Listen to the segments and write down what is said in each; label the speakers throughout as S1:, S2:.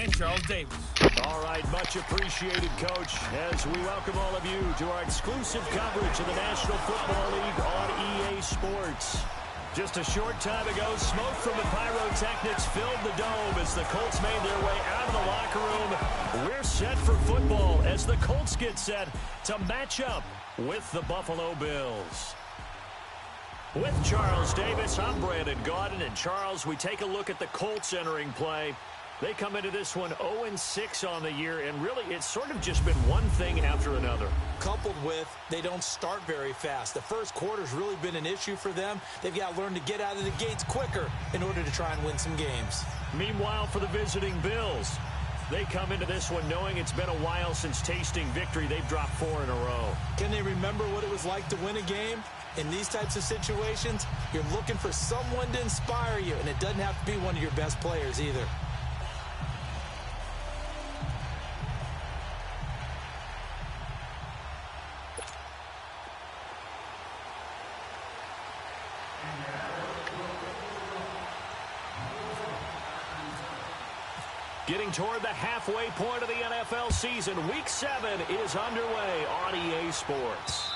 S1: and Charles Davis.
S2: All right, much appreciated, Coach, as we welcome all of you to our exclusive coverage of the National Football League on EA Sports. Just a short time ago, smoke from the pyrotechnics filled the dome as the Colts made their way out of the locker room. We're set for football as the Colts get set to match up with the Buffalo Bills. With Charles Davis, I'm Brandon Gaudin, and Charles, we take a look at the Colts entering play. They come into this one 0-6 on the year, and really it's sort of just been one thing after another.
S3: Coupled with they don't start very fast. The first quarter's really been an issue for them. They've got to learn to get out of the gates quicker in order to try and win some games.
S2: Meanwhile, for the visiting Bills, they come into this one knowing it's been a while since tasting victory. They've dropped 4 in a row.
S3: Can they remember what it was like to win a game? In these types of situations, you're looking for someone to inspire you, and it doesn't have to be one of your best players either.
S2: Getting toward the halfway point of the NFL season, Week 7 is underway on EA Sports.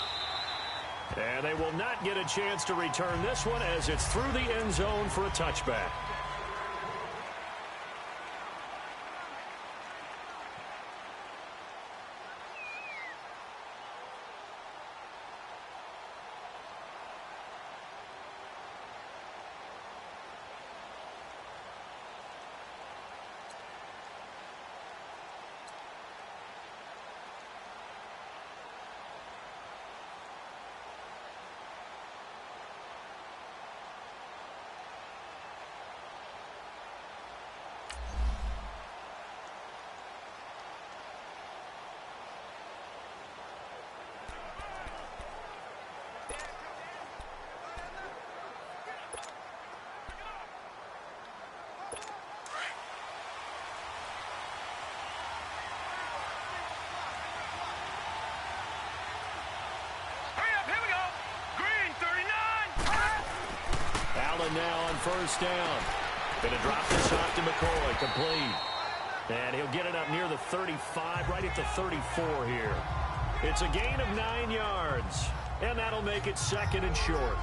S2: And they will not get a chance to return this one as it's through the end zone for a touchback. Now on first down. Going to drop this off to McCoy, complete. And he'll get it up near the 35, right at the 34 here. It's a gain of 9 yards, and that'll make it second and short.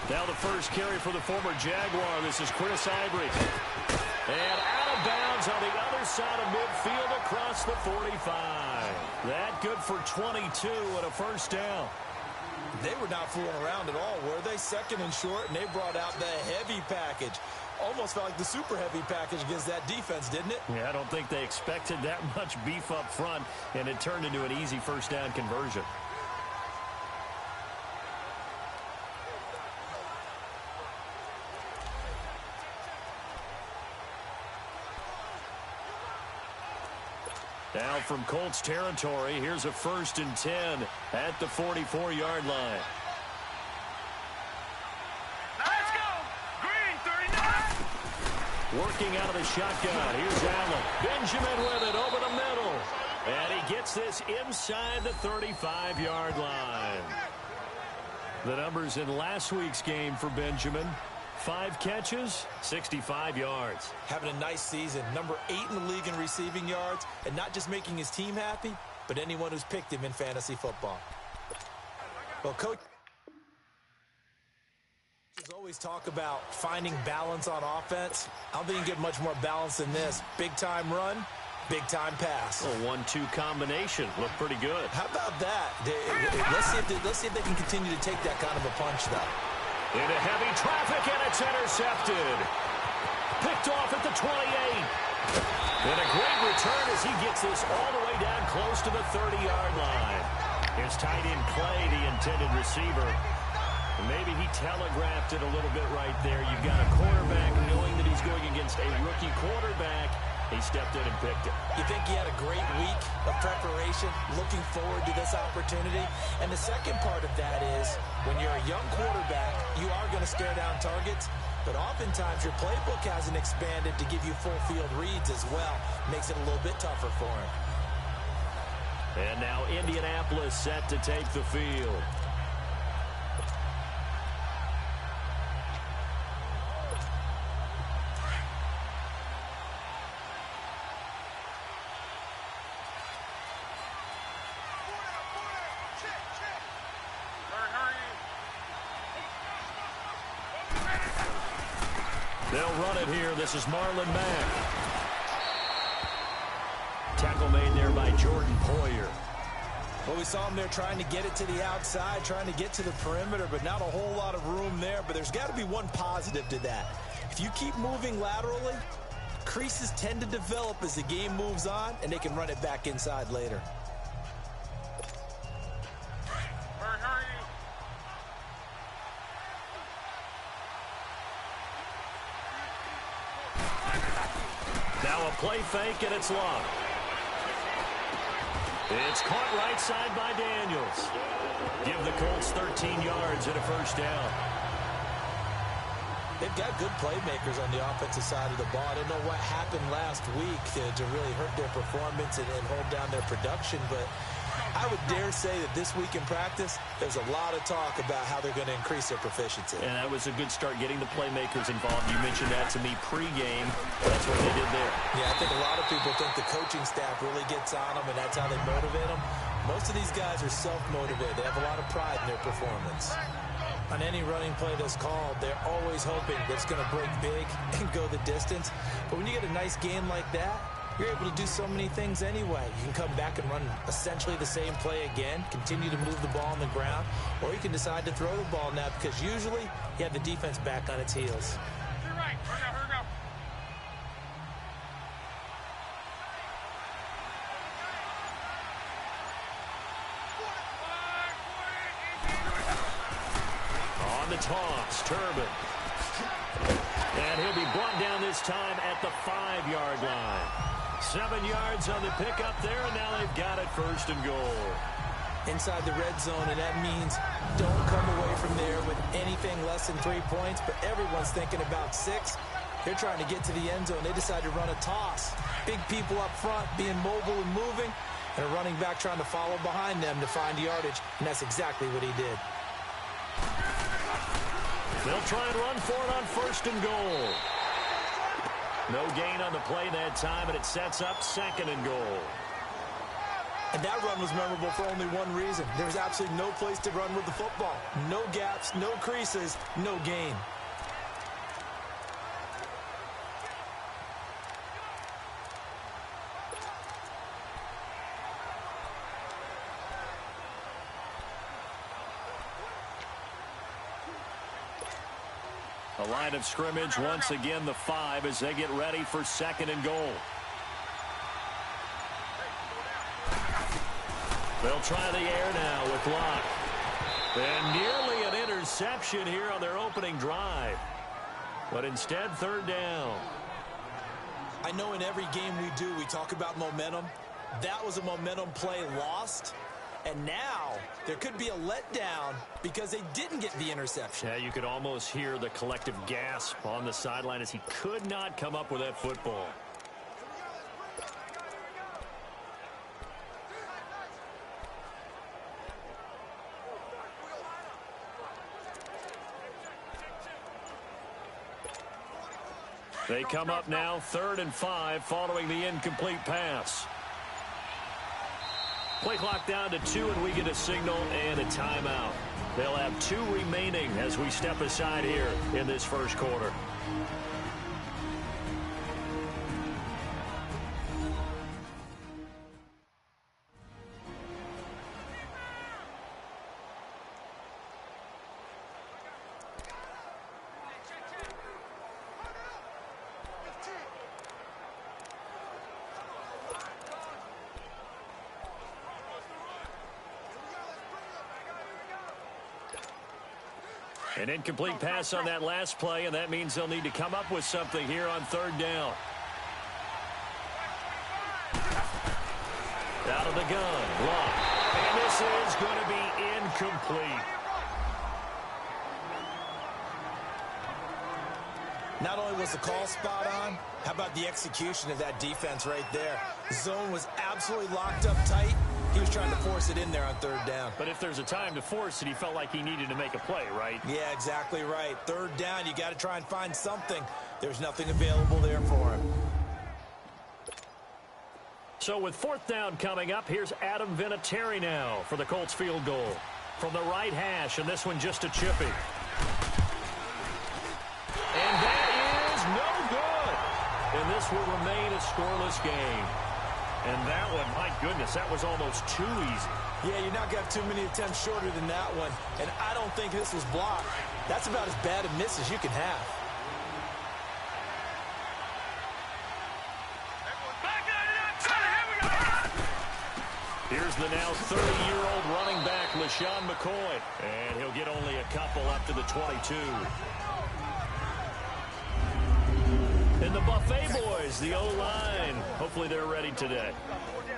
S2: Now the first carry for the former Jaguar. This is Chris Ivory. And out of bounds on the other side of midfield across the 45. That good for 22 and a first down.
S3: They were not fooling around at all, were they? Second and short, and they brought out the heavy package. Almost felt like the super heavy package against that defense, didn't it?
S2: Yeah, I don't think they expected that much beef up front, and it turned into an easy first down conversion. Now from Colts territory, here's a 1st and 10 at the 44-yard line.
S1: Let's go! Green 39!
S2: Working out of the shotgun. Here's Allen. Benjamin with it over the middle. And he gets this inside the 35-yard line. The numbers in last week's game for Benjamin. 5 catches, 65 yards.
S3: Having a nice season. Number 8 in the league in receiving yards. And not just making his team happy, but anyone who's picked him in fantasy football. Well, Coach always talk about finding balance on offense. I don't think you can get much more balance than this. Big-time run, big-time pass.
S2: A 1-2 combination. Looked pretty good.
S3: How about that? Let's see if they can continue to take that kind of a punch, though.
S2: Into heavy traffic, and it's intercepted. Picked off at the 28. And a great return as he gets this all the way down close to the 30-yard line. His tight end Clay, the intended receiver. And maybe he telegraphed it a little bit right there. You've got a quarterback knowing that he's going against a rookie quarterback. He stepped in and picked it.
S3: You think he had a great week of preparation, looking forward to this opportunity? And the second part of that is, when you're a young quarterback, you are going to stare down targets, but oftentimes your playbook hasn't expanded to give you full field reads as well. Makes it a little bit tougher for him.
S2: And now Indianapolis set to take the field. They'll run it here. This is Marlon Mack. Tackle made there by Jordan Poyer.
S3: Well, we saw him there trying to get it to the outside, trying to get to the perimeter, but not a whole lot of room there. But there's got to be one positive to that. If you keep moving laterally, creases tend to develop as the game moves on, and they can run it back inside later.
S2: Now a play fake, and it's long. It's caught right side by Daniels. Give the Colts 13 yards and a first down.
S3: They've got good playmakers on the offensive side of the ball. I don't know what happened last week to really hurt their performance and hold down their production, but I would dare say that this week in practice, there's a lot of talk about how they're going to increase their proficiency.
S2: And that was a good start getting the playmakers involved. You mentioned that to me pregame. That's what they did there.
S3: Yeah, I think a lot of people think the coaching staff really gets on them, and that's how they motivate them. Most of these guys are self-motivated. They have a lot of pride in their performance. On any running play that's called, they're always hoping that it's going to break big and go the distance. But when you get a nice game like that, you're able to do so many things anyway. You can come back and run essentially the same play again, continue to move the ball on the ground, or you can decide to throw the ball now because usually you have the defense back on its heels.
S1: You're right. Here we go.
S2: On the toss, Turbin. And he'll be brought down this time at the 5-yard line. 7 yards on the pickup there, and now they've got it 1st and goal.
S3: Inside the red zone, and that means don't come away from there with anything less than 3 points, but everyone's thinking about 6. They're trying to get to the end zone. They decide to run a toss. Big people up front being mobile and moving, and a running back trying to follow behind them to find yardage, and that's exactly what he did.
S2: They'll try and run for it on 1st and goal. No gain on the play that time, and it sets up 2nd and goal.
S3: And that run was memorable for only one reason. There was absolutely no place to run with the football. No gaps, no creases, no gain.
S2: A line of scrimmage, once again the 5 as they get ready for 2nd and goal. They'll try the air now with Locke. And nearly an interception here on their opening drive. But instead, 3rd down.
S3: I know in every game we do, we talk about momentum. That was a momentum play lost. And now there could be a letdown because they didn't get the interception.
S2: Yeah, you could almost hear the collective gasp on the sideline as he could not come up with that football. They come up now 3rd and 5 following the incomplete pass. Play clock down to 2, and we get a signal and a timeout. They'll have 2 remaining as we step aside here in this 1st quarter. An incomplete pass on that last play, and that means they'll need to come up with something here on 3rd down. the gun. Love. And this is going to be incomplete.
S3: Not only was the call spot on, how about the execution of that defense right there? The zone was absolutely locked up tight. He was trying to force it in there on third down.
S2: But if there's a time to force it, he felt like he needed to make a play, right?
S3: Yeah, exactly right. Third down, you got to try and find something. There's nothing available there for him.
S2: So with fourth down coming up, here's Adam Vinatieri now for the Colts field goal. From the right hash, and this one just a chippy. And that is no good. And this will remain a scoreless game. And that one, my goodness, that was almost too easy.
S3: Yeah, you're not got too many attempts shorter than that one. And I don't think this was blocked. That's about as bad a miss as you can have.
S2: Here's the now 30-year-old running back, LaShawn McCoy. And he'll get only a couple up to the 22. And the Buffet boys, the O-line. Hopefully they're ready today.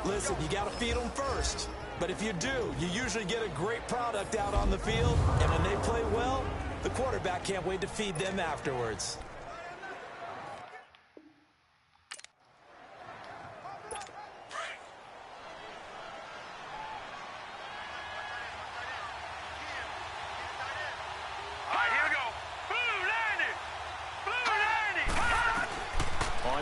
S3: Listen, you got to feed them first. But if you do, you usually get a great product out on the field. And when they play well, the quarterback can't wait to feed them afterwards.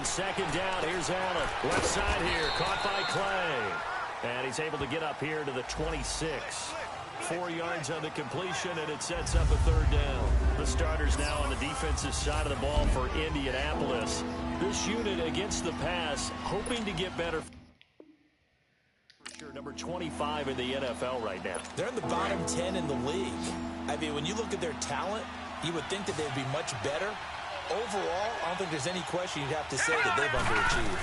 S2: Second down, here's Allen. Left side here, caught by Clay. And he's able to get up here to the 26. 4 yards on the completion, and it sets up a third down. The starters now on the defensive side of the ball for Indianapolis. This unit against the pass, hoping to get better. For sure, number 25 in the NFL right now.
S3: They're in the bottom 10 in the league. I mean, when you look at their talent, you would think that they'd be much better. Overall, I don't think there's any question you'd have to say that they've underachieved.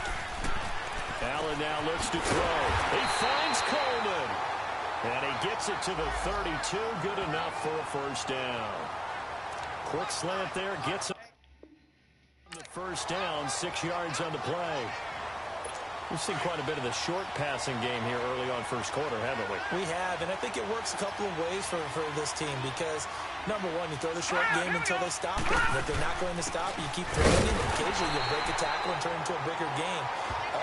S2: Allen now looks to throw. He finds Coleman. And he gets it to the 32. Good enough for a first down. Quick slant there. Gets him the first down. 6 yards on the play. We've seen quite a bit of the short passing game here early on first quarter, haven't we?
S3: We have, and I think it works a couple of ways for this team because, number one, you throw the short game until they stop it. And if they're not going to stop it, you keep throwing it, and occasionally you'll break a tackle and turn into a bigger game.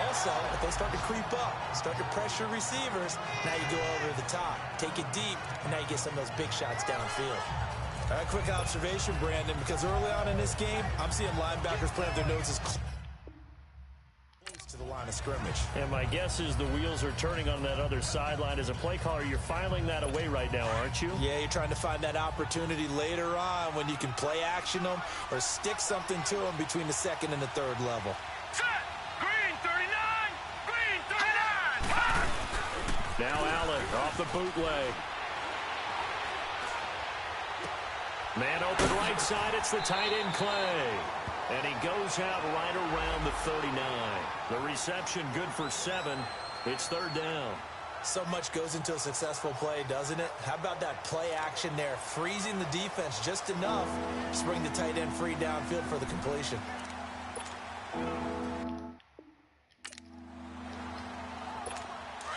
S3: Also, if they start to creep up, start to pressure receivers, now you go over the top, take it deep, and now you get some of those big shots downfield. All right, quick observation, Brandon, because early on in this game, I'm seeing linebackers playing with their noses close to the line of scrimmage.
S2: And my guess is the wheels are turning on that other sideline. As a play caller, you're filing that away right now, aren't you?
S3: Yeah, you're trying to find that opportunity later on when you can play action them or stick something to them between the second and the third level.
S1: Set! Green 39! Green 39!
S2: Now Allen off the bootleg. Man open right side. It's the tight end Clay. And he goes out right around the 39. The reception good for 7. It's third down.
S3: So much goes into a successful play, doesn't it? How about that play action there? Freezing the defense just enough to bring the tight end free downfield for the completion.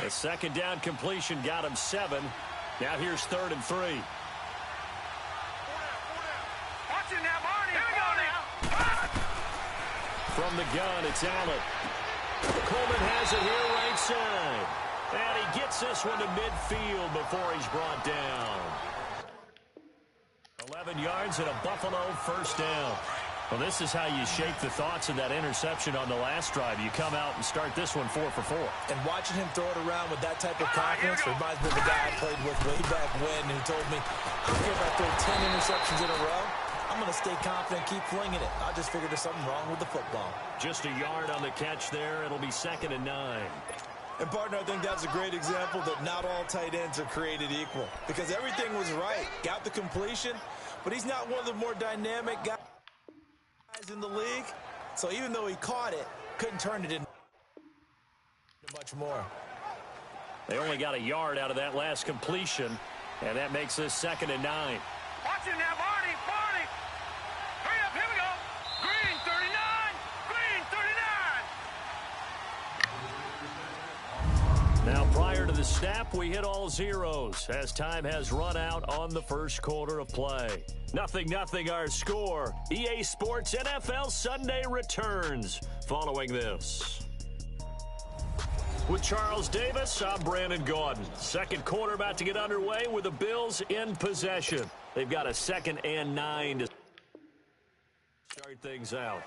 S2: A second down completion got him 7. Now here's 3rd and 3.
S1: Watch it now, Barney. Here we go now.
S2: From the gun, it's Allen. Coleman has it here right side. And he gets this one to midfield before he's brought down. 11 yards and a Buffalo first down. Well, this is how you shake the thoughts of that interception on the last drive. You come out and start this one 4 for 4.
S3: And watching him throw it around with that type of confidence reminds me of the guy I played with way back when who told me, I don't care if I throw 10 interceptions in a row. I'm going to stay confident, keep flinging it. I just figured there's something wrong with the football.
S2: Just a yard on the catch there. It'll be 2nd and 9.
S3: And, partner, I think that's a great example that not all tight ends are created equal. Because everything was right. Got the completion, but he's not one of the more dynamic guys in the league. So even though he caught it, couldn't turn it into much more.
S2: They only got a yard out of that last completion, and that makes this 2nd and 9.
S1: Watch it now, Barney. Barney. Hurry up. Here we go. Green 39. Green 39.
S2: Now, prior the snap, we hit all zeros as time has run out on the first quarter of play. 0-0 our score. EA Sports NFL Sunday returns following this. With Charles Davis, I'm Brandon Gaudin. Second quarter about to get underway with the Bills in possession. They've got a 2nd and 9 to start things out.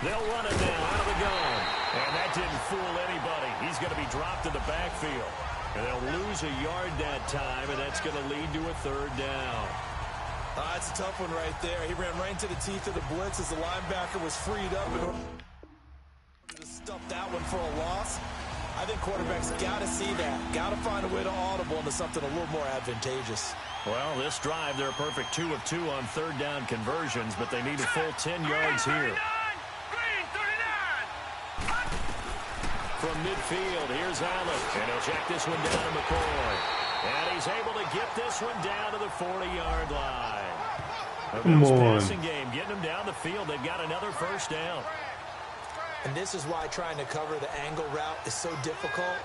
S2: They'll run it now out of the gun. And that didn't fool anybody. He's going to be dropped in the backfield. And they'll lose a yard that time, and that's going to lead to a 3rd down.
S3: That's a tough one right there. He ran right into the teeth of the blitz as the linebacker was freed up in order to stuff that one for a loss. I think quarterbacks got to see that. Got to find a way to audible into something a little more advantageous.
S2: Well, this drive, they're a perfect 2 of 2 on 3rd down conversions, but they need a full 10 yards here. From midfield, here's Allen, and he'll check this one down to McCoy. And he's able to get this one down to the 40-yard line. The Bills passing game, getting them down the field. They've got another 1st down.
S3: And this is why trying to cover the angle route is so difficult.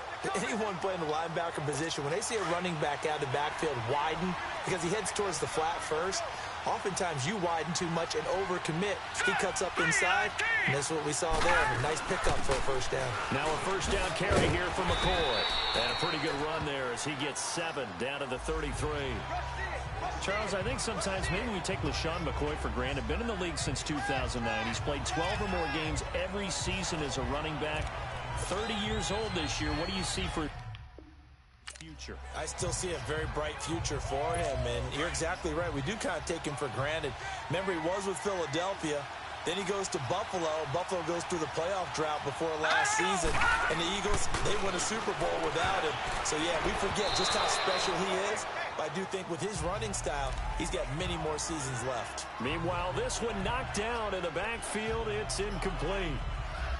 S3: Anyone playing the linebacker position, when they see a running back out of the backfield widen, because he heads towards the flat first, oftentimes you widen too much and overcommit. He cuts up inside, and this is what we saw there. A nice pickup for a 1st down.
S2: Now a 1st down carry here for McCoy. And a pretty good run there as he gets 7 down to the 33. Charles, I think sometimes maybe we take LaShawn McCoy for granted. Been in the league since 2009. He's played 12 or more games every season as a running back. 30 years old this year. What do you see for future?
S3: I still see a very bright future for him, and you're exactly right. We do kind of take him for granted. Remember, he was with Philadelphia. Then he goes to Buffalo. Buffalo goes through the playoff drought before last season. And the Eagles, they win a Super Bowl without him. So, yeah, we forget just how special he is. But I do think with his running style, he's got many more seasons left.
S2: Meanwhile, this one knocked down in the backfield. It's incomplete.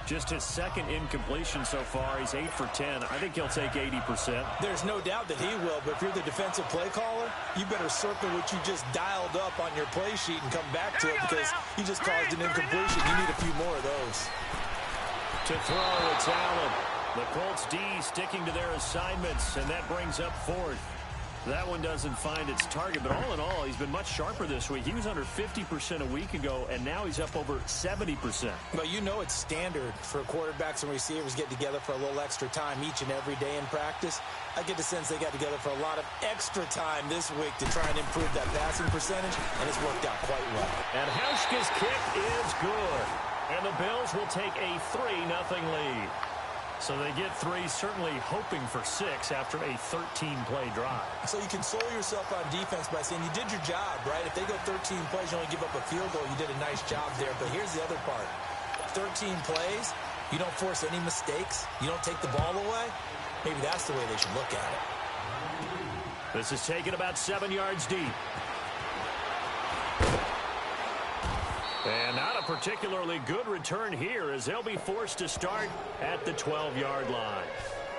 S2: Just his 2nd incompletion so far. He's 8 for 10. I think he'll take 80%.
S3: There's no doubt that he will, but if you're the defensive play caller, you better circle what you just dialed up on your play sheet and come back to it because you just caused an incompletion. You need a few more of those.
S2: To throw, it's Allen. The Colts D sticking to their assignments, and that brings up 4th. That one doesn't find its target, but all in all, he's been much sharper this week. He was under 50% a week ago, and now he's up over 70%.
S3: Well, you know it's standard for quarterbacks and receivers get together for a little extra time each and every day in practice. I get the sense they got together for a lot of extra time this week to try and improve that passing percentage, and it's worked out quite well.
S2: And Hauschka's kick is good, and the Bills will take a 3-0 lead. So they get 3, certainly hoping for 6 after a 13-play drive.
S3: So you console yourself on defense by saying you did your job, right? If they go 13 plays, you only give up a field goal, you did a nice job there. But here's the other part. 13 plays, you don't force any mistakes, you don't take the ball away. Maybe that's the way they should look at it.
S2: This is taken about 7 yards deep. And not a particularly good return here as they'll be forced to start at the 12-yard line.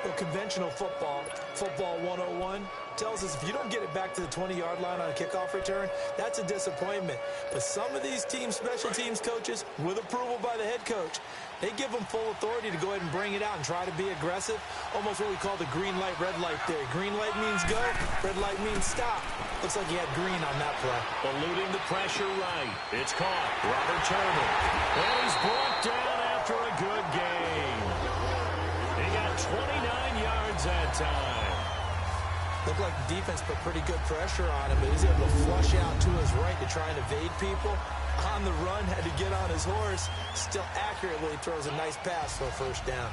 S3: Well, conventional football 101, tells us if you don't get it back to the 20-yard line on a kickoff return, that's a disappointment. But some of these teams, special teams coaches, with approval by the head coach, they give them full authority to go ahead and bring it out and try to be aggressive. Almost what we call the green light, red light theory. Green light means go, red light means stop. Looks like he had green on that play.
S2: Eluding the pressure right. It's caught. Robert Turner. And he's brought down after a good game. He got 29 yards that time.
S3: Looked like the defense put pretty good pressure on him, but he's able to flush out to his right to try and evade people. On the run, had to get on his horse. Still accurately throws a nice pass for a 1st down.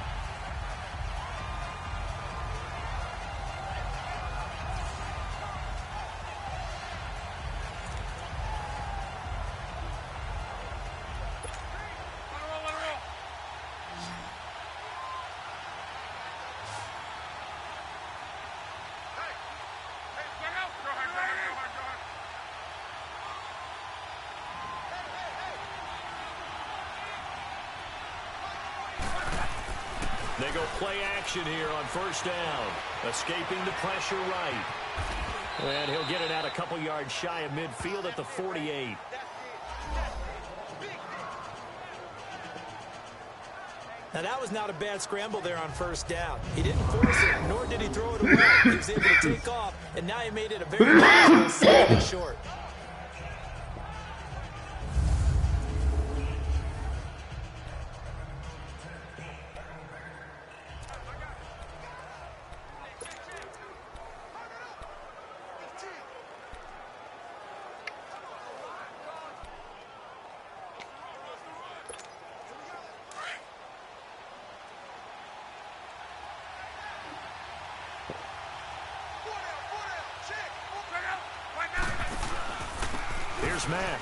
S2: They go play action here on first down. Escaping the pressure right. And he'll get it out a couple yards shy of midfield at the 48.
S3: Now, that was not a bad scramble there on first down. He didn't force it, nor did he throw it away. He was able to take off, and now he made it a very manageable 2nd and short.
S2: Here's Mack.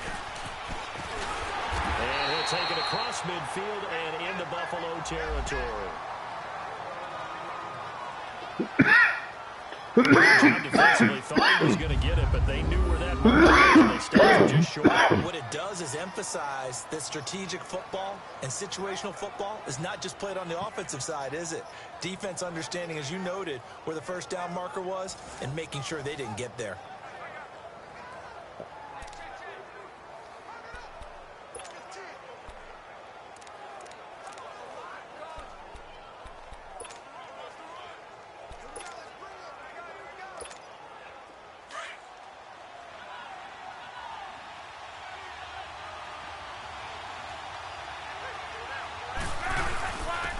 S2: And he'll take it across midfield and into Buffalo territory. John defensively thought he was going to get it, but they knew where that was, and they stopped just short.
S3: What it does is emphasize that strategic football and situational football is not just played on the offensive side, is it? Defense understanding, as you noted, where the first down marker was and making sure they didn't get there.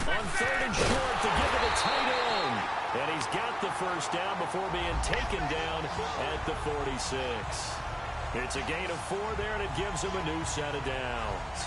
S2: On 3rd and short to give it a tight end. And he's got the first down before being taken down at the 46. It's a gain of 4 there, and it gives him a new set of downs.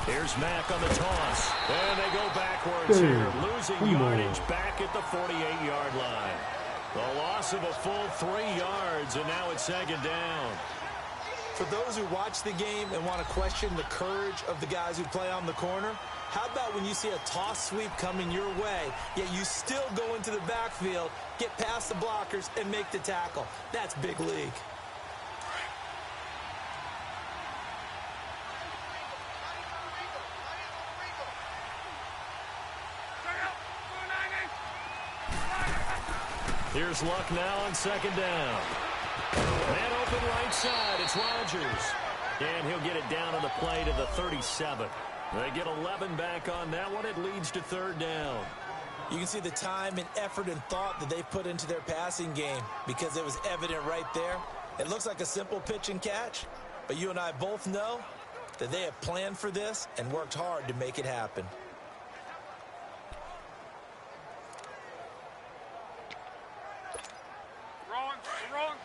S2: Here's Mack on the toss. And they go backwards here, losing yardage back at the 48-yard line. The loss of a full 3 yards, and now it's 2nd down.
S3: For those who watch the game and want to question the courage of the guys who play on the corner, how about when you see a toss sweep coming your way, yet you still go into the backfield, get past the blockers, and make the tackle? That's big league.
S2: Here's Luck now on 2nd down. Man open right side. It's Rodgers. And he'll get it down on the play to the 37. They get 11 back on that one. It leads to 3rd down.
S3: You can see the time and effort and thought that they put into their passing game because it was evident right there. It looks like a simple pitch and catch, but you and I both know that they have planned for this and worked hard to make it happen.
S1: Wrong.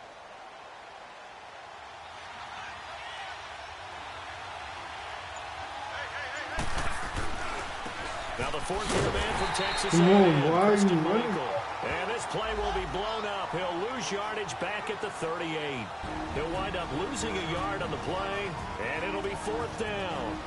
S2: Now the 4th-year man from Texas.
S4: Why are you running?
S2: And this play will be blown up. He'll lose yardage back at the 38. He'll wind up losing a yard on the play, and it'll be 4th down.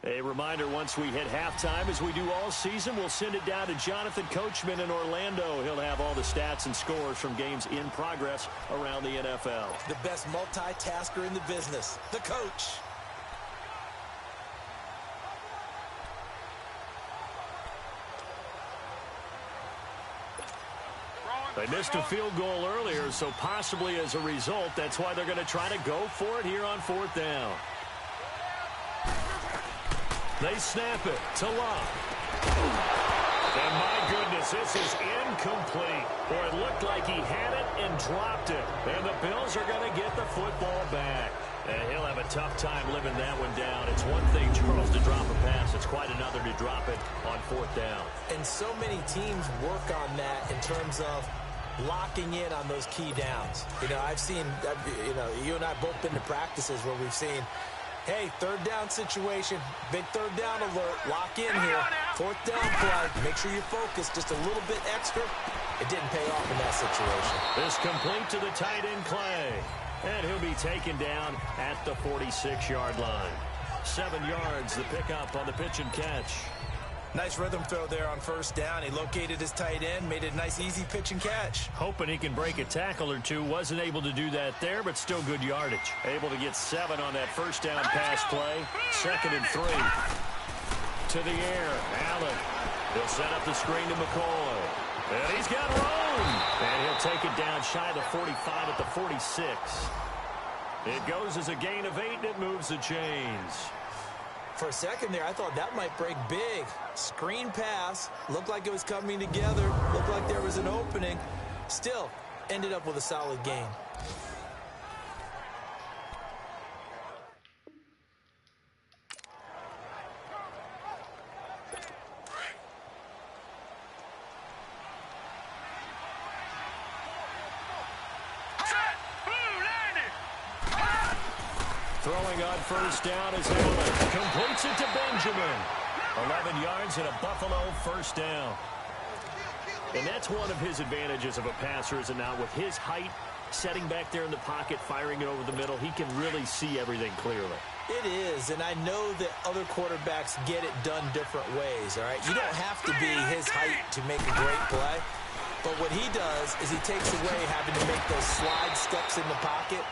S2: A reminder, once we hit halftime, as we do all season, we'll send it down to Jonathan Coachman in Orlando. He'll have all the stats and scores from games in progress around the NFL.
S3: The best multitasker in the business, the coach.
S2: They missed a field goal earlier, so possibly as a result, that's why they're going to try to go for it here on 4th down. They snap it to Luck. And my goodness, this is incomplete. Boy, it looked like he had it and dropped it. And the Bills are going to get the football back. And he'll have a tough time living that one down. It's one thing, Charles, to drop a pass. It's quite another to drop it on 4th down.
S3: And so many teams work on that in terms of locking in on those key downs. You know, I've seen, you and I both been to practices where we've seen, hey, 3rd down situation, big 3rd down alert, lock in here. 4th down play, make sure you're focused just a little bit extra. It didn't pay off in that situation.
S2: This complete to the tight end, Clay. And he'll be taken down at the 46-yard line. 7 yards, the pickup on the pitch and catch.
S3: Nice rhythm throw there on 1st down. He located his tight end, made it a nice, easy pitch and catch.
S2: Hoping he can break a tackle or two. Wasn't able to do that there, but still good yardage. Able to get 7 on that 1st down pass play. 2nd and 3. To the air, Allen. He'll set up the screen to McCoy. And he's got room. And he'll take it down shy of the 45 at the 46. It goes as a gain of 8, and it moves the chains.
S3: For a second there, I thought that might break big. Screen pass. Looked like it was coming together. Looked like there was an opening. Still, ended up with a solid gain.
S2: Throwing on 1st down is Allen. Completes it to Benjamin. 11 yards and a Buffalo 1st down. And that's one of his advantages of a passer, is it not? With his height, setting back there in the pocket, firing it over the middle, he can really see everything clearly.
S3: It is, and I know that other quarterbacks get it done different ways, all right? You don't have to be his height to make a great play. But what he does is he takes away having to make those slide steps in the pocket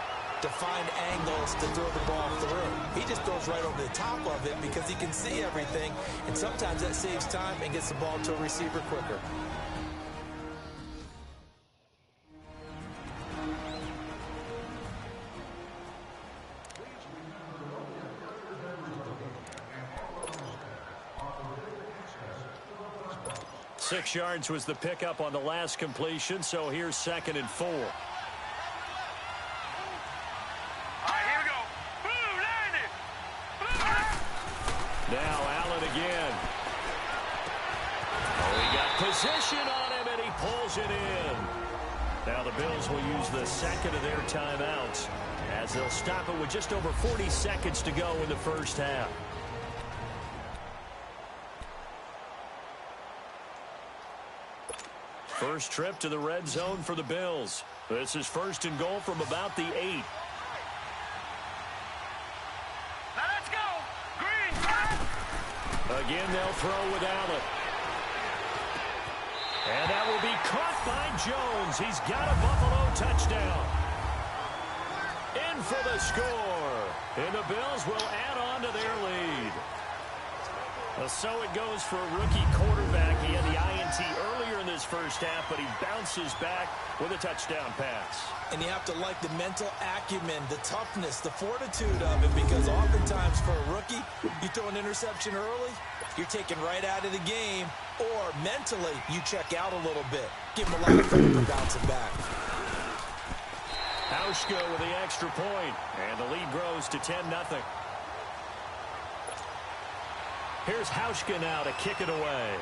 S3: to find angles to throw the ball through. He just throws right over the top of it because he can see everything, and sometimes that saves time and gets the ball to a receiver quicker.
S2: Six yards was the pickup on the last completion, so here's 2nd and 4. Now Allen again. Oh, he got position on him, and he pulls it in. Now the Bills will use the 2nd of their timeouts as they'll stop it with just over 40 seconds to go in the 1st half. First trip to the red zone for the Bills. This is 1st and goal from about the 8. Again, they'll throw with Allen. And that will be caught by Jones. He's got a Buffalo touchdown. In for the score. And the Bills will add on to their lead. So it goes for a rookie quarterback. He had the INT earlier in this 1st half, but he bounces back with a touchdown pass.
S3: And you have to like the mental acumen, the toughness, the fortitude of it, because oftentimes for a rookie, you throw an interception early, you're taken right out of the game, or mentally you check out a little bit. Give him a lot of credit for bouncing back.
S2: Hauschka with the extra point, and the lead grows to 10-0. Here's Hauschka now to kick it away.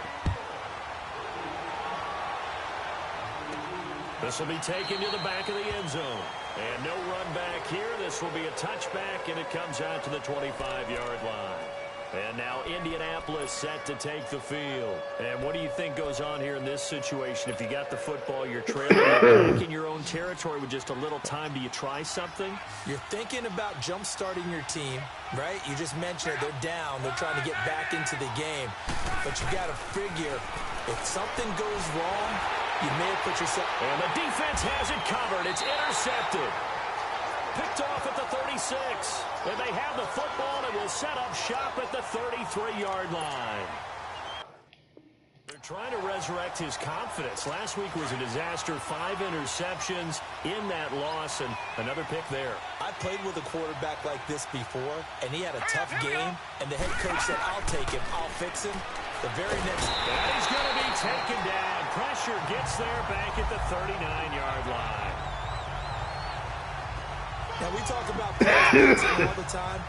S2: This will be taken to the back of the end zone. And no run back here. This will be a touchback, and it comes out to the 25-yard line. And now Indianapolis set to take the field. And what do you think goes on here in this situation? If you got the football, you're trailing, you're back in your own territory with just a little time. Do you try something?
S3: You're thinking about jump-starting your team, right? You just mentioned it. They're down. They're trying to get back into the game. But you got to figure, if something goes wrong, you may have put yourself...
S2: And the defense has it covered. It's intercepted. Picked off at the 36. And they have the football and will set up shop at the 33-yard line. They're trying to resurrect his confidence. Last week was a disaster. 5 interceptions in that loss, and another pick there.
S3: I played with a quarterback like this before, and he had a tough game, and the head coach said, I'll take him, I'll fix him. The very next...
S2: And he's going to be taken down. Pressure gets there back at the 39-yard line.
S3: Now, we talk about pass all the time.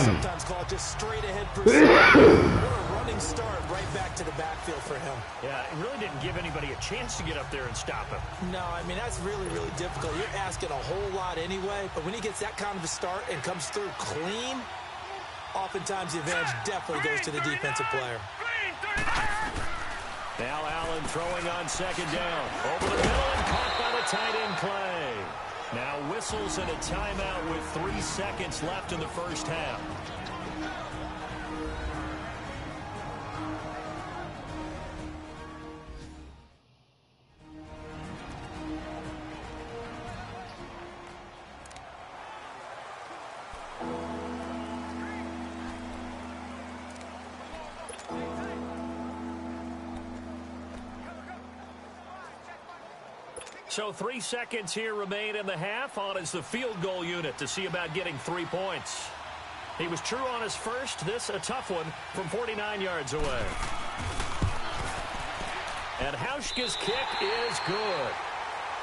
S3: Sometimes call it just straight ahead pursuit. What a running start right back to the backfield for him.
S2: Yeah, it really didn't give anybody a chance to get up there and stop him.
S3: No, I mean, that's really, really difficult. You're asking a whole lot anyway, but when he gets that kind of a start and comes through clean, oftentimes the advantage definitely goes to the defensive player.
S2: Now Allen throwing on second down. Over the middle and caught by the tight end Clay. Now whistles and a timeout with 3 seconds left in the first half. So 3 seconds here remain in the half. On is the field goal unit to see about getting 3 points. He was true on his first. This a tough one from 49 yards away. And Hauschka's kick is good.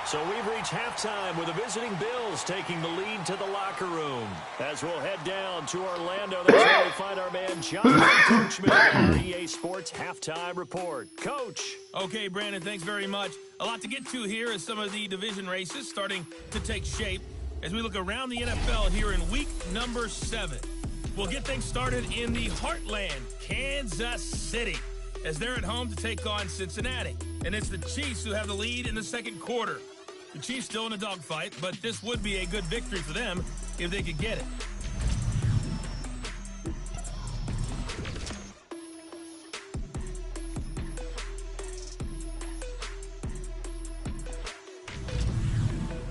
S2: So we've reached halftime with the visiting Bills taking the lead to the locker room. As we'll head down to Orlando, that's where we find our man Jonathan Coachman on our EA Sports Halftime Report. Coach.
S4: Okay, Brandon, thanks very much. A lot to get to here as some of the division races starting to take shape as we look around the NFL here in week number 7. We'll get things started in the heartland, Kansas City, as they're at home to take on Cincinnati. And it's the Chiefs who have the lead in the second quarter. The Chiefs still in a dogfight, but this would be a good victory for them if they could get it.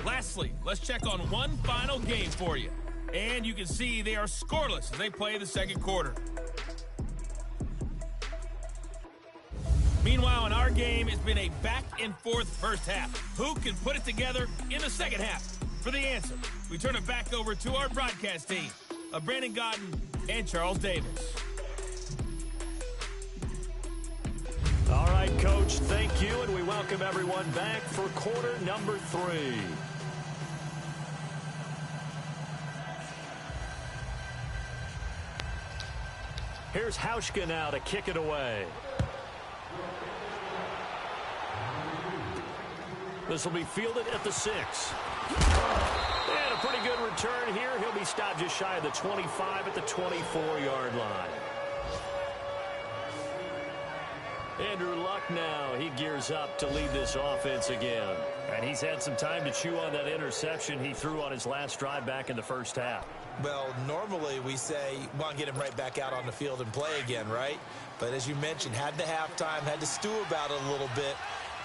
S4: Lastly, let's check on one final game for you. And you can see they are scoreless as they play the second quarter. Meanwhile, in our game, it's been a back-and-forth first half. Who can put it together in the second half? For the answer, we turn it back over to our broadcast team of Brandon Godden and Charles Davis.
S2: All right, Coach, thank you, and we welcome everyone back for quarter number 3. Here's Hauschka now to kick it away. This will be fielded at the 6. And a pretty good return here. He'll be stopped just shy of the 25 at the 24-yard line. Andrew Luck now, he gears up to lead this offense again. And he's had some time to chew on that interception he threw on his last drive back in the first half.
S3: Well, normally we say, well, get him right back out on the field and play again, right? But as you mentioned, had the halftime, had to stew about it a little bit.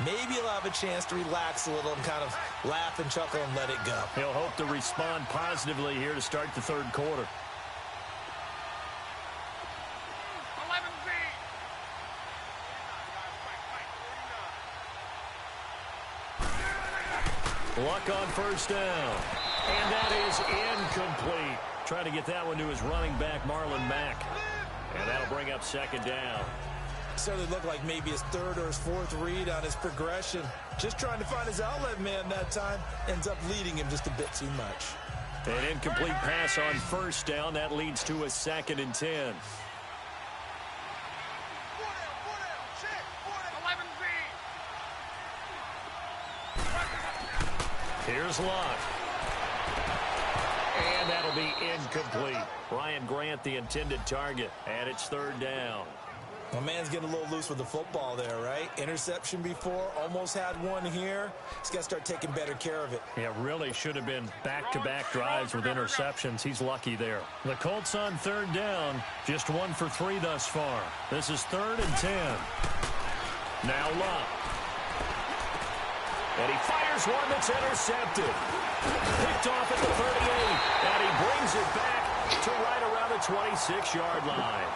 S3: Maybe he'll have a chance to relax a little and kind of laugh and chuckle and let it go.
S2: He'll hope to respond positively here to start the third quarter. Luck on first down. And that is incomplete. Trying to get that one to his running back, Marlon Mack. And that'll bring up second down.
S3: Certainly looked like maybe his third or his fourth read on his progression. Just trying to find his outlet man that time. Ends up leading him just a bit too much.
S2: An incomplete pass on first down. That leads to a 2nd and 10. Here's Luck. And that'll be incomplete. Ryan Grant, the intended target. And it's third down.
S3: My man's getting a little loose with the football there, right? Interception before, almost had one here. He's got to start taking better care of it.
S2: Yeah, really should have been back-to-back drives with interceptions. He's lucky there. The Colts on third down, just 1 for 3 thus far. This is 3rd and 10. Now Luck. And he fires one that's intercepted. Picked off at the 38, and he brings it back to right around the 26-yard line.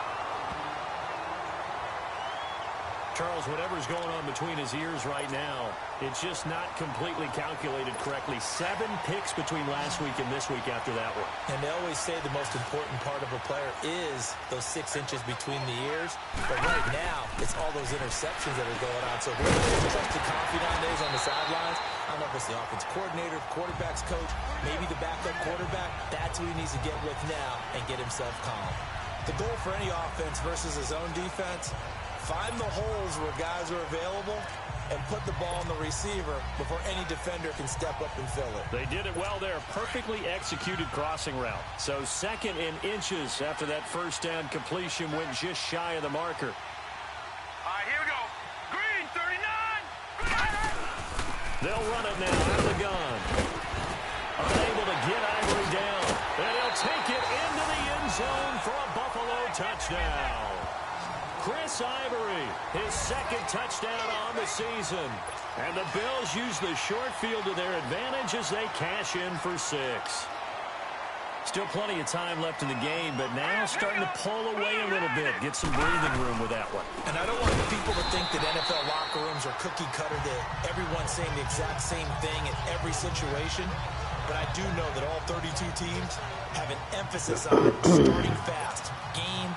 S2: Charles, whatever's going on between his ears right now, it's just not completely calculated correctly. 7 picks between last week and this week after that one.
S3: And they always say the most important part of a player is those 6 inches between the ears. But right now, it's all those interceptions that are going on. So whoever his trusted confidant is on the sidelines, I don't know if it's the offense coordinator, quarterback's coach, maybe the backup quarterback, that's who he needs to get with now and get himself calm. The goal for any offense versus his own defense, find the holes where guys are available and put the ball on the receiver before any defender can step up and fill it.
S2: They did it well there. Perfectly executed crossing route. So 2nd and inches after that first down completion went just shy of the marker.
S1: All right, here we go. Green, 39.
S2: They'll run it now out of the gun. Unable to get Ivory down. And he'll take it into the end zone for a Buffalo touchdown. Chris Ivory, his 2nd touchdown on the season. And the Bills use the short field to their advantage as they cash in for 6. Still plenty of time left in the game, but now starting to pull away a little bit. Get some breathing room with that one.
S3: And I don't want people to think that NFL locker rooms are cookie cutter, that everyone's saying the exact same thing in every situation. But I do know that all 32 teams have an emphasis on starting fast. Game,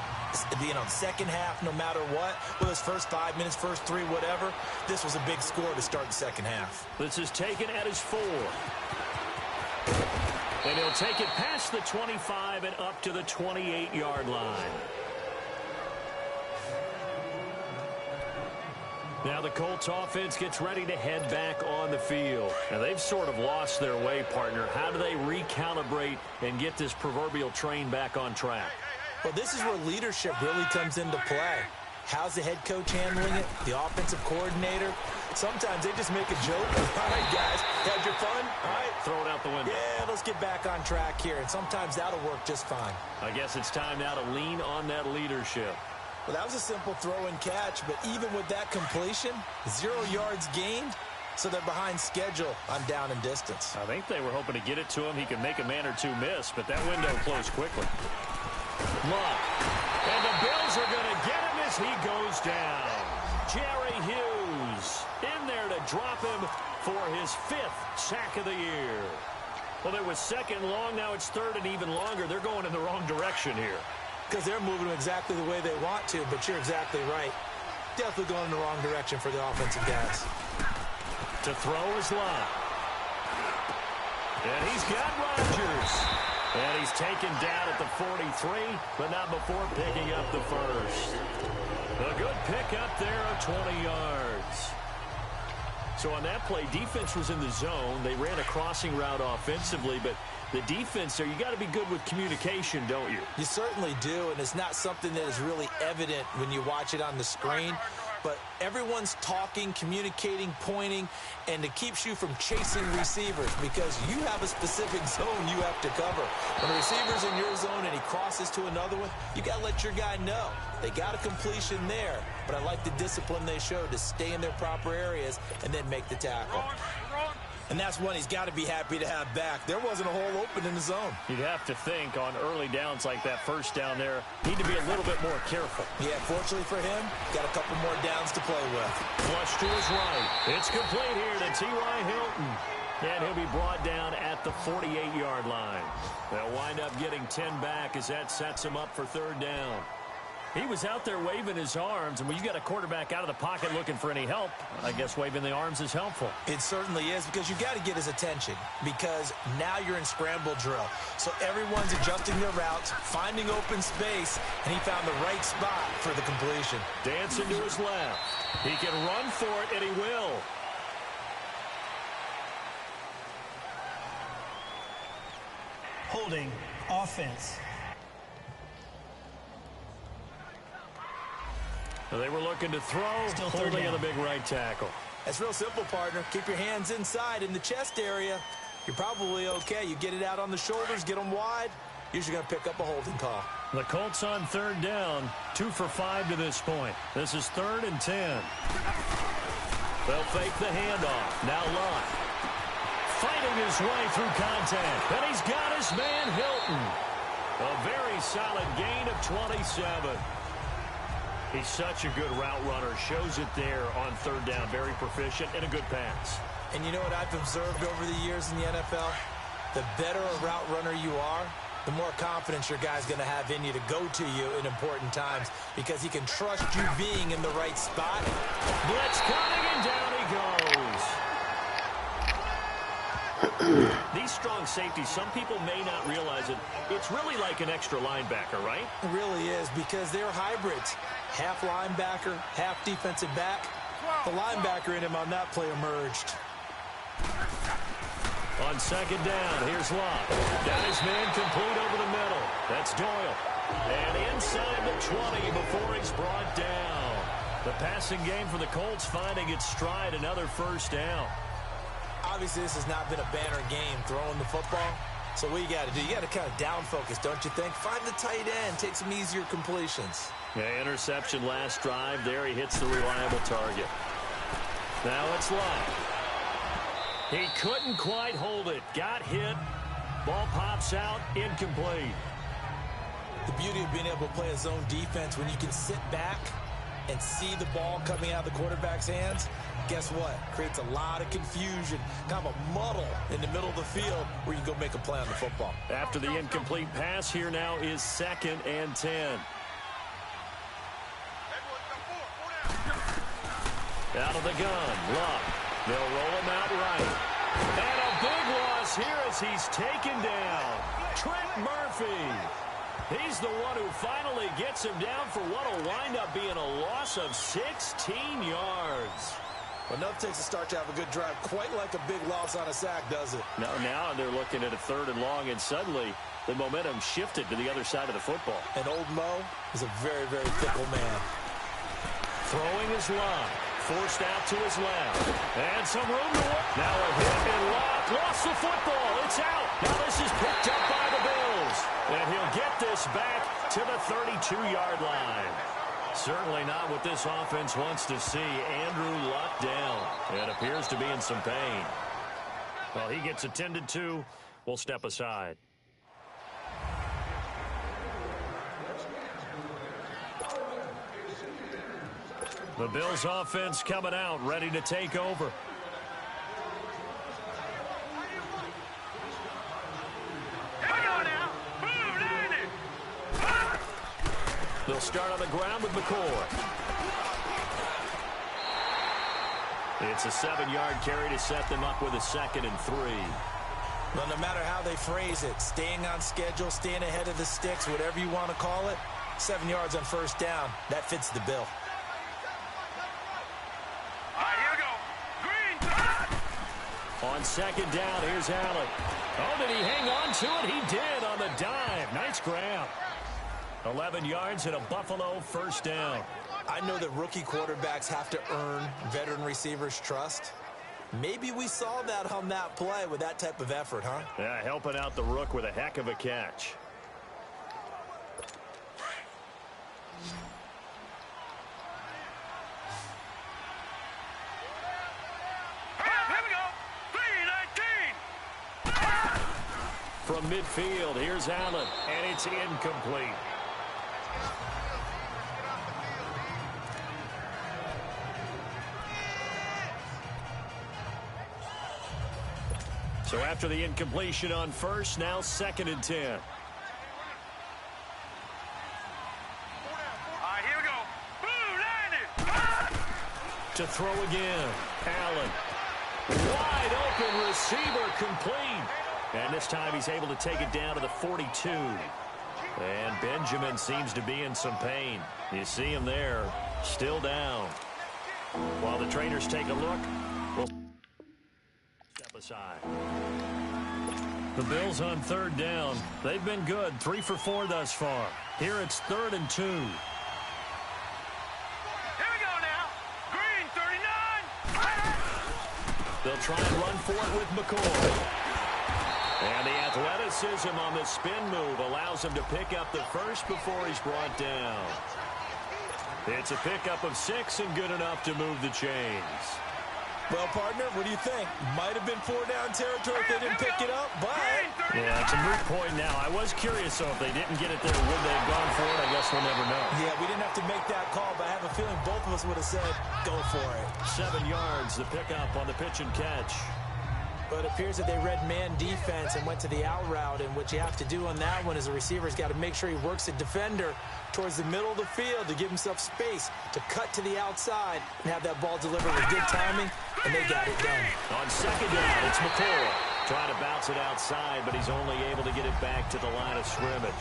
S3: second half, no matter what, whether it's first 5 minutes, first 3, whatever, this was a big score to start the second half.
S2: This is taken at his 4. And he'll take it past the 25 and up to the 28-yard line. Now the Colts offense gets ready to head back on the field. And they've sort of lost their way, partner. How do they recalibrate and get this proverbial train back on track?
S3: Well, this is where leadership really comes into play. How's the head coach handling it? The offensive coordinator? Sometimes they just make a joke. All right, guys, had your fun? All right.
S2: Throw it out the window.
S3: Yeah, let's get back on track here. And sometimes that'll work just fine.
S2: I guess it's time now to lean on that leadership.
S3: Well, that was a simple throw and catch, but even with that completion, 0 yards gained, so they're behind schedule on down and distance.
S2: I think they were hoping to get it to him. He could make a man or two miss, but that window closed quickly. Luck. And the Bills are going to get him as he goes down. Jerry Hughes in there to drop him for his 5th sack of the year. Well, it was 2nd long. Now it's 3rd and even longer. They're going in the wrong direction here.
S3: Because they're moving exactly the way they want to, but you're exactly right. Definitely going in the wrong direction for the offensive guys.
S2: To throw is Lott. And he's got Rodgers. And he's taken down at the 43, but not before picking up the first. A good pick up there of 20 yards. So on that play, defense was in the zone. They ran a crossing route offensively, but the defense there, you got to be good with communication, don't you?
S3: You certainly do, and it's not something that is really evident when you watch it on the screen. But everyone's talking, communicating, pointing, and it keeps you from chasing receivers because you have a specific zone you have to cover. When a receiver's in your zone and he crosses to another one, you got to let your guy know. They got a completion there, but I like the discipline they showed to stay in their proper areas and then make the tackle. And that's one he's got to be happy to have back. There wasn't a hole open in the zone.
S2: You'd have to think on early downs like that first down there, need to be a little bit more careful.
S3: Yeah, fortunately for him, got a couple more downs to play with.
S2: Flush to his right. It's complete here to T.Y. Hilton. And he'll be brought down at the 48-yard line. They'll wind up getting 10 back as that sets him up for 3rd down. He was out there waving his arms, and when you got a quarterback out of the pocket looking for any help, I guess waving the arms is helpful.
S3: It certainly is, because you got to get his attention, because now you're in scramble drill. So everyone's adjusting their routes, finding open space, and he found the right spot for the completion.
S2: Dancing to his left. He can run for it, and he will.
S5: Holding offense.
S2: They were looking to throw, holding on the big right tackle.
S3: That's real simple, partner. Keep your hands inside in the chest area. You're probably okay. You get it out on the shoulders, get them wide. Usually going to pick up a holding call.
S2: The Colts on 3rd down, 2 for 5 to this point. This is 3rd and 10. They'll fake the handoff. Now Lott. Fighting his way through contact. And he's got his man Hilton. A very solid gain of 27. He's such a good route runner. Shows it there on third down. Very proficient and a good pass.
S3: And you know what I've observed over the years in the NFL? The better a route runner you are, the more confidence your guy's going to have in you to go to you in important times because he can trust you being in the right spot.
S2: Blitz coming, and down he goes. These strong safeties, some people may not realize it. It's really like an extra linebacker, right?
S3: It really is because they're hybrids. Half linebacker, half defensive back. The linebacker in him on that play emerged.
S2: On second down, here's Locke. Got his man complete over the middle. That's Doyle. And inside the 20 before he's brought down. The passing game for the Colts finding its stride, another first down.
S3: Obviously, this has not been a banner game throwing the football. So what you got to do, you got to kind of down focus, don't you think? Find the tight end, take some easier completions.
S2: Yeah, interception last drive. There he hits the reliable target. Now it's Locke. He couldn't quite hold it. Got hit. Ball pops out. Incomplete.
S3: The beauty of being able to play a zone defense when you can sit back and see the ball coming out of the quarterback's hands, guess what? Creates a lot of confusion, kind of a muddle in the middle of the field where you can go make a play on the football.
S2: After the incomplete pass, here now is 2nd and 10. Out of the gun, Locke. They'll roll him out right. And a big loss here as he's taken down. Trent Murphy. He's the one who finally gets him down for what will wind up being a loss of 16 yards.
S3: Enough takes a start to have a good drive. Quite like a big loss on a sack, does it?
S2: Now they're looking at a 3rd and long, and suddenly the momentum shifted to the other side of the football.
S3: And old Mo is a very, very fickle man.
S2: Throwing his line. Forced out to his left. And some room to work. Now a hit and Locke lost the football. It's out. Now this is picked up by the Bills. And he'll get this back to the 32-yard line. Certainly not what this offense wants to see. Andrew Luck down. It appears to be in some pain. Well, he gets attended to. We'll step aside. The Bills offense coming out, ready to take over. They'll start on the ground with McCoy. It's a 7-yard carry to set them up with a 2nd and 3.
S3: Well, no matter how they phrase it, staying on schedule, staying ahead of the sticks, whatever you want to call it, 7 yards on first down, that fits the bill.
S2: On second down, here's Allen. Oh, did he hang on to it? He did on the dive. Nice grab. 11 yards and a Buffalo first down.
S3: I know that rookie quarterbacks have to earn veteran receivers' trust. Maybe we saw that on that play with that type of effort, huh?
S2: Yeah, helping out the rook with a heck of a catch. From midfield, here's Allen, and it's incomplete. So after the incompletion on first, now 2nd and 10.
S1: Here we go. Boom, landed.
S2: To throw again, Allen. Wide open receiver, complete. And this time he's able to take it down to the 42. And Benjamin seems to be in some pain. You see him there, still down. While the trainers take a look, we'll step aside. The Bills on 3rd down. They've been good, 3 for 4 thus far. Here it's 3rd and 2.
S1: Here we go now. Green, 39.
S2: They'll try and run for it with McCoy. And the athleticism on the spin move allows him to pick up the first before he's brought down. It's a pickup of 6 and good enough to move the chains.
S3: Well, partner, what do you think? Might have been 4-down territory if they didn't pick it up, but
S2: Yeah, it's a moot point now. I was curious, so if they didn't get it there, would they have gone for it? I guess we'll never know.
S3: Yeah, we didn't have to make that call, but I have a feeling both of us would have said, go for it.
S2: 7 yards, the pickup on the pitch and catch.
S3: But it appears that they read man defense and went to the out route, and what you have to do on that one is the receiver's got to make sure he works the defender towards the middle of the field to give himself space to cut to the outside and have that ball delivered with good timing, and they got it done.
S2: On second down, it's McCoy. Trying to bounce it outside, but he's only able to get it back to the line of scrimmage.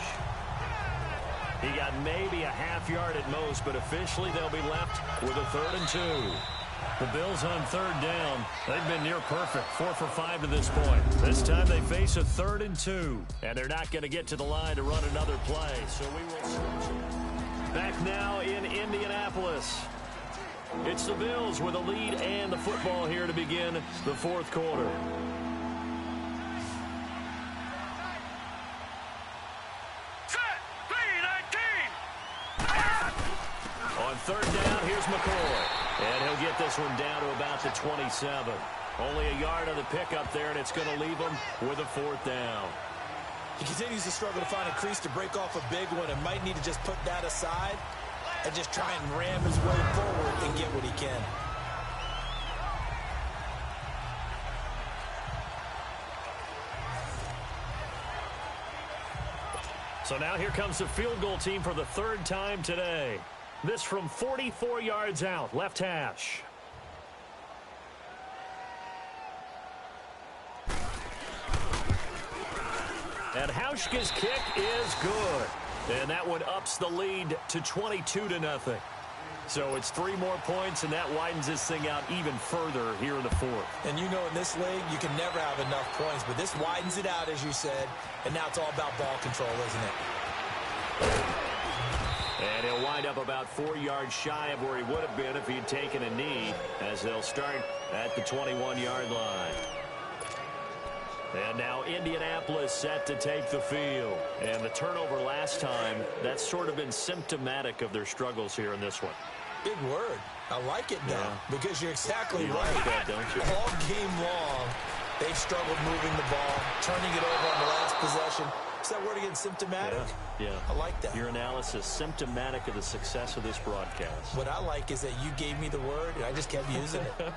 S2: He got maybe a half yard at most, but officially they'll be left with a 3rd and 2. The Bills on 3rd down. They've been near perfect, 4 for 5 to this point. This time they face a 3rd and 2, and they're not going to get to the line to run another play. So we will switch. Back now in Indianapolis. It's the Bills with a lead and the football here to begin the 4th quarter. On 3rd down, here's McCoy. And he'll get this one down to about the 27. Only a yard on the pickup there, and it's going to leave him with a 4th down.
S3: He continues to struggle to find a crease to break off a big one and might need to just put that aside and just try and ram his way forward and get what he can.
S2: So now here comes the field goal team for the 3rd time today. This from 44 yards out, left hash. And Hauschka's kick is good. And that one ups the lead to 22-0. So it's 3 more points, and that widens this thing out even further here in the 4th.
S3: And you know in this league, you can never have enough points, but this widens it out, as you said, and now it's all about ball control, isn't it?
S2: And he'll wind up about 4 yards shy of where he would have been if he'd taken a knee, as they'll start at the 21-yard line. And now Indianapolis set to take the field. And the turnover last time, that's sort of been symptomatic of their struggles here in this one.
S3: Big word. I like it now, because you're exactly
S2: you
S3: right.
S2: Like that, don't you?
S3: All game long, they've struggled moving the ball, turning it over on the last possession. Is that word again, symptomatic?
S2: Yeah.
S3: I like that.
S2: Your analysis, symptomatic of the success of this broadcast.
S3: What I like is that you gave me the word, and I just kept using it.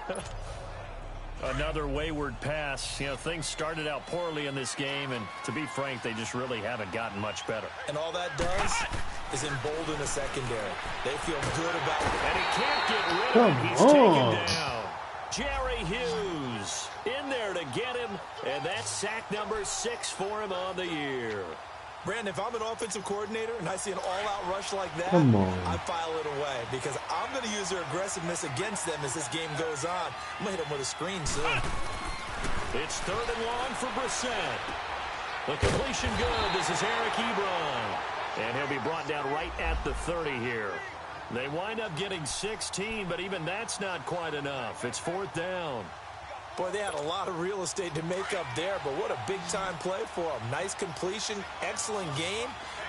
S2: Another wayward pass. You know, things started out poorly in this game, and to be frank, they just really haven't gotten much better.
S3: And all that does is embolden the secondary. They feel good about it.
S2: And he can't get rid of it. He's taken down. Jerry Hughes in there to get him, and that's sack number 6 for him on the year.
S3: Brandon, if I'm an offensive coordinator and I see an all-out rush like that, I file it away because I'm going to use their aggressiveness against them as this game goes on. I'm going to hit them with a screen soon.
S2: It's 3rd and long for Brissett. The completion good. This is Eric Ebron. And he'll be brought down right at the 30 here. They wind up getting 16, but even that's not quite enough. It's 4th down.
S3: Boy, they had a lot of real estate to make up there, but what a big-time play for them. Nice completion, excellent game.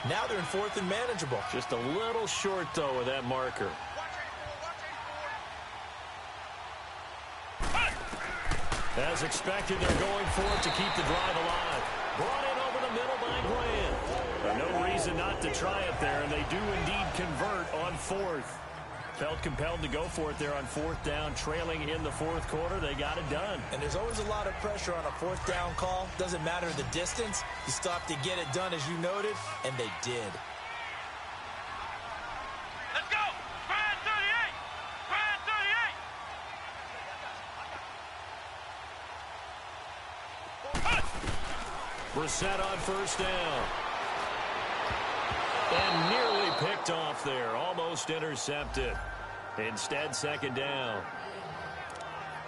S3: Now they're in 4th and manageable.
S2: Just a little short, though, with that marker. As expected, they're going for it to keep the drive alive. Brought in over the middle by Grant. No reason not to try it there, and they do indeed convert on 4th. Felt compelled to go for it there on 4th down, trailing in the 4th quarter. They got it done.
S3: And there's always a lot of pressure on a 4th down call. Doesn't matter the distance. You still have to get it done, as you noted, and they did.
S1: Let's go! Brad 38! Brad 38!
S2: Brissett on 1st down. And nearly picked off there. Almost intercepted. Instead, 2nd down.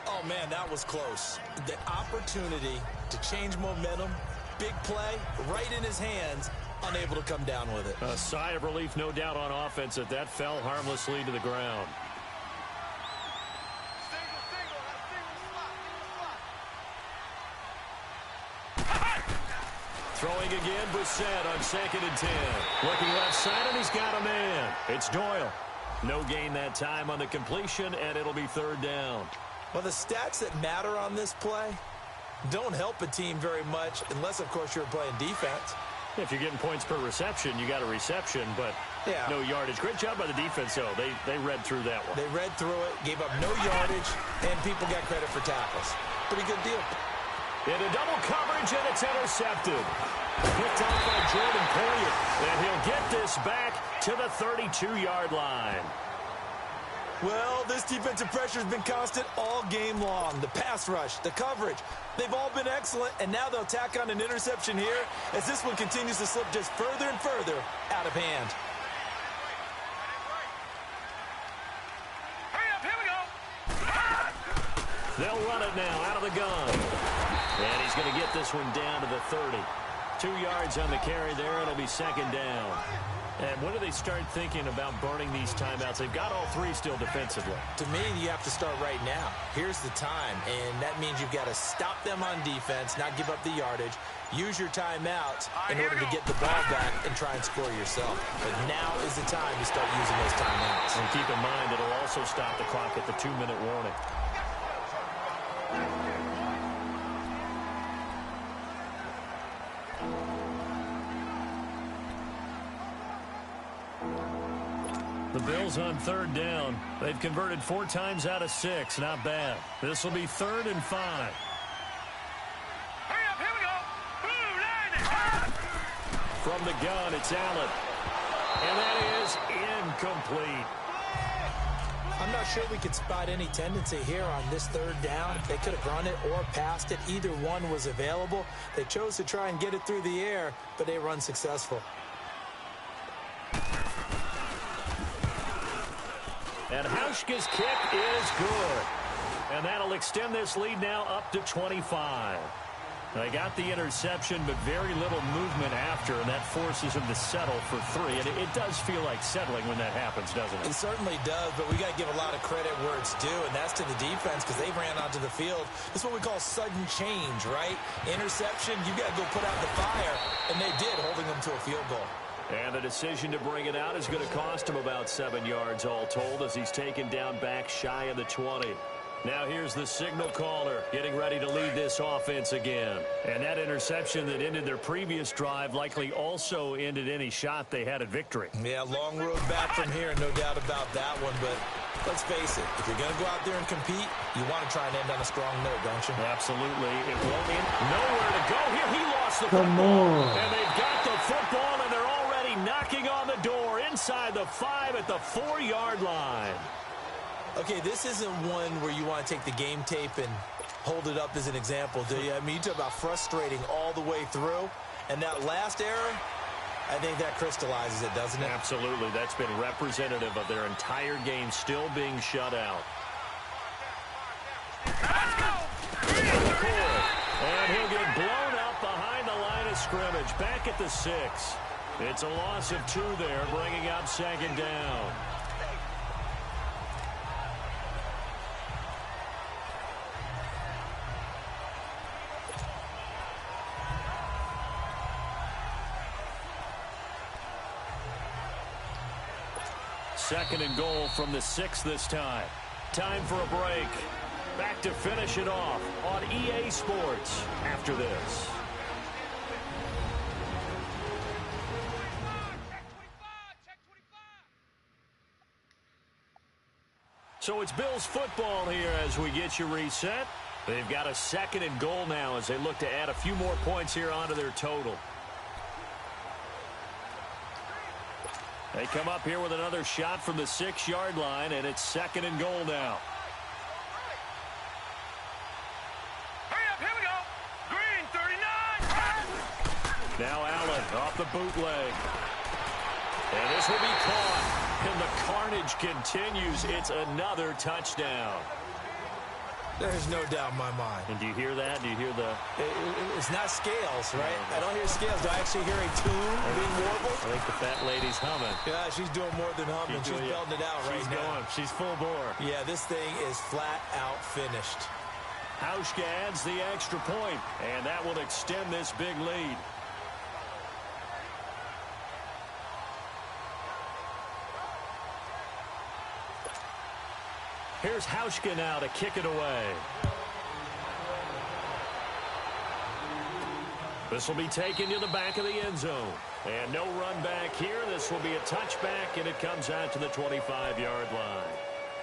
S3: Oh, man, that was close. The opportunity to change momentum, big play, right in his hands, unable to come down with it.
S2: A sigh of relief, no doubt, on offense that that fell harmlessly to the ground. Throwing again, Brissett on 2nd and 10. Looking left side, and he's got a man. It's Doyle. No gain that time on the completion, and it'll be 3rd down.
S3: Well, the stats that matter on this play, don't help a team very much unless, of course, you're playing defense.
S2: If you're getting points per reception, you got a reception, but no yardage. Great job by the defense, though. They read through that one.
S3: They read through it, gave up no yardage, and people got credit for tackles. Pretty good deal.
S2: Into double coverage, and it's intercepted. Picked off by Jordan Poyer, and he'll get this back to the 32-yard line.
S3: Well, this defensive pressure has been constant all game long. The pass rush, the coverage, they've all been excellent, and now they'll tack on an interception here as this one continues to slip just further and further out of hand.
S1: Hurry up, here we go.
S2: They'll run it now out of the gun. And he's going to get this one down to the 30. 2 yards on the carry there. It'll be second down. And when do they start thinking about burning these timeouts? They've got all three still defensively.
S3: To me, you have to start right now. Here's the time, and that means you've got to stop them on defense, not give up the yardage, use your timeouts in order to get the ball back and try and score yourself. But now is the time to start using those timeouts.
S2: And keep in mind, it'll also stop the clock at the 2-minute warning. The Bills on third down. They've converted 4 times out of 6. Not bad. This will be 3rd and 5.
S1: Hurry up, here we go. Blue line.
S2: From the gun, it's Allen. And that is incomplete.
S3: I'm not sure we could spot any tendency here on this 3rd down. They could have run it or passed it. Either one was available. They chose to try and get it through the air, but they were unsuccessful.
S2: And Hauschka's kick is good. And that'll extend this lead now up to 25. They got the interception, but very little movement after, and that forces him to settle for 3. And it does feel like settling when that happens, doesn't it?
S3: It certainly does, but we got to give a lot of credit where it's due, and that's to the defense because they ran onto the field. This is what we call sudden change, right? Interception, you got to go put out the fire, and they did, holding them to a field goal.
S2: And the decision to bring it out is going to cost him about 7 yards all told as he's taken down back shy of the 20. Now here's the signal caller getting ready to lead this offense again. And that interception that ended their previous drive likely also ended any shot they had at victory.
S3: Yeah, long road back from here, no doubt about that one. But let's face it, if you're going to go out there and compete, you want to try and end on a strong note, don't you?
S2: Absolutely. It won't end. Nowhere to go here. He lost the football. And they've got the football, and they're already knocking on the door inside the 5 at the 4-yard line.
S3: Okay, this isn't one where you want to take the game tape and hold it up as an example, do you? I mean, you talk about frustrating all the way through. And that last error, I think that crystallizes it, doesn't it?
S2: Absolutely. That's been representative of their entire game still being shut out. And he'll get blown up behind the line of scrimmage. Back at the 6. It's a loss of 2 there, bringing up second down. Second and goal from the 6 this time. Time for a break. Back to finish it off on EA Sports after this. So it's Bills football here as we get you reset. They've got a second and goal now as they look to add a few more points here onto their total. They come up here with another shot from the 6-yard line, and it's second and goal now.
S1: Hurry up, here we go. Green 39.
S2: Now Allen off the bootleg. And this will be caught. And the carnage continues. It's another touchdown.
S3: There's no doubt in my mind.
S2: And do you hear that? Do you hear the...
S3: It's not scales, right? I don't hear scales. Do I actually hear a tune being warbled?
S2: I think the fat lady's humming.
S3: Yeah, she's doing more than humming. She's belting it out right now.
S2: She's going. She's full bore.
S3: Yeah, this thing is flat out finished.
S2: Hauschka adds the extra point, and that will extend this big lead. Here's Hauschka now to kick it away. This will be taken to the back of the end zone. And no run back here. This will be a touchback, and it comes out to the 25-yard line.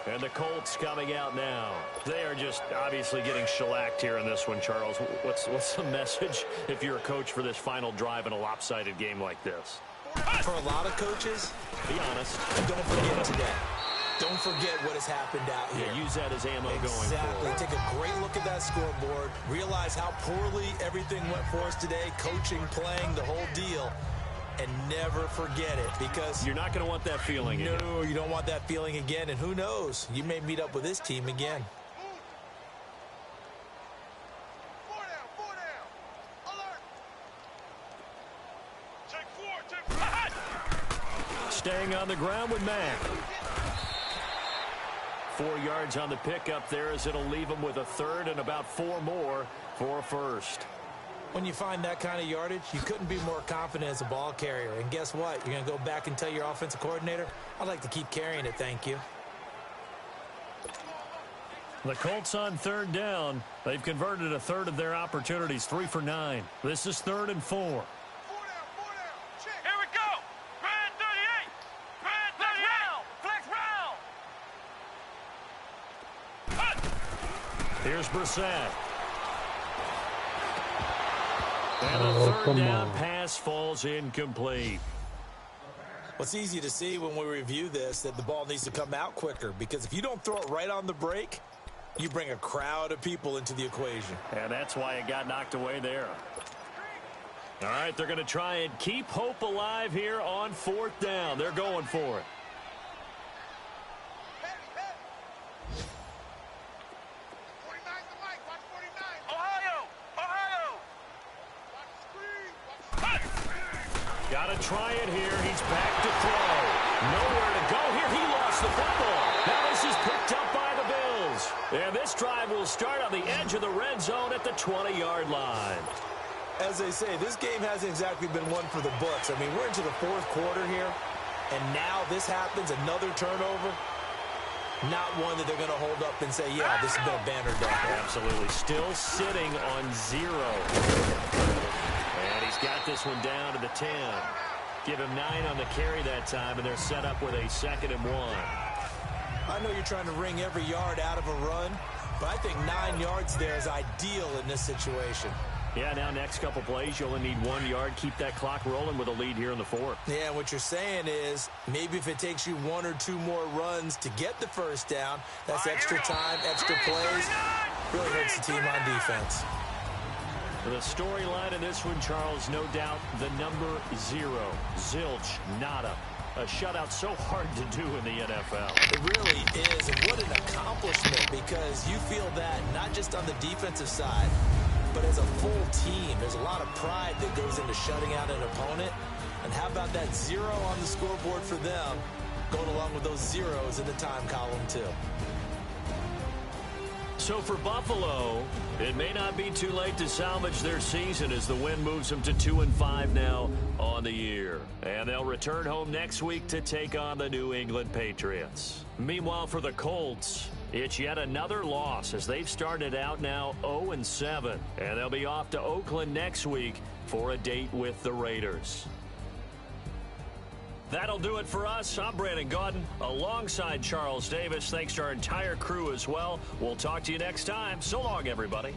S2: And the Colts coming out now. They are just obviously getting shellacked here in this one, Charles. What's the message if you're a coach for this final drive in a lopsided game like this?
S3: For a lot of coaches,
S2: be honest,
S3: don't forget today. Don't forget what has happened out here.
S2: Yeah, use that as ammo going
S3: Exactly.
S2: forward.
S3: Take a great look at that scoreboard. Realize how poorly everything went for us today. Coaching, playing, the whole deal. And never forget it, because
S2: you're not going to want that feeling again.
S3: No, you don't want that feeling again. And who knows? You may meet up with this team again.
S1: Four down. Alert. Take four.
S2: Staying on the ground with Mack. 4 yards on the pickup there, as it'll leave them with a third and about 4 more for a first.
S3: When you find that kind of yardage, you couldn't be more confident as a ball carrier. And guess what? You're going to go back and tell your offensive coordinator, I'd like to keep carrying it, thank you.
S2: The Colts on third down. They've converted a third of their opportunities, 3 for 9. This is 3rd and 4.
S1: 4 down. Check. Here we go. Grand 38. Grand 38. Flex round.
S2: Here's Brissett. And the third down pass falls incomplete.
S3: Well, it's easy to see when we review this that the ball needs to come out quicker, because if you don't throw it right on the break, you bring a crowd of people into the equation.
S2: And that's why it got knocked away there. All right, they're going to try and keep hope alive here on 4th down. They're going for it. Got to try it here. He's back to throw. Nowhere to go here. He lost the football. Now this is picked up by the Bills. And this drive will start on the edge of the red zone at the 20-yard line.
S3: As they say, this game hasn't exactly been one for the books. I mean, we're into the 4th quarter here, and now this happens, another turnover. Not one that they're going to hold up and say, yeah, this has been a banner day.
S2: Absolutely. Still sitting on 0. And he's got this one down to the 10. Give him 9 on the carry that time, and they're set up with a 2nd and 1.
S3: I know you're trying to wring every yard out of a run, but I think 9 yards there is ideal in this situation.
S2: Yeah, now next couple plays, you only need 1 yard. Keep that clock rolling with a lead here in the 4th.
S3: Yeah, what you're saying is maybe if it takes you 1 or 2 more runs to get the first down, that's extra time, extra plays. Really hurts the team on defense.
S2: The storyline in this one, Charles, no doubt the number 0. Zilch, nada. A shutout so hard to do in the NFL.
S3: It really is, and what an accomplishment, because you feel that not just on the defensive side, but as a full team. There's a lot of pride that goes into shutting out an opponent. And how about that 0 on the scoreboard for them, going along with those zeros in the time column too.
S2: So for Buffalo, it may not be too late to salvage their season as the win moves them to 2-5 now on the year. And they'll return home next week to take on the New England Patriots. Meanwhile, for the Colts, it's yet another loss as they've started out now 0-7. And they'll be off to Oakland next week for a date with the Raiders. That'll do it for us. I'm Brandon Gaudin alongside Charles Davis. Thanks to our entire crew as well. We'll talk to you next time. So long, everybody.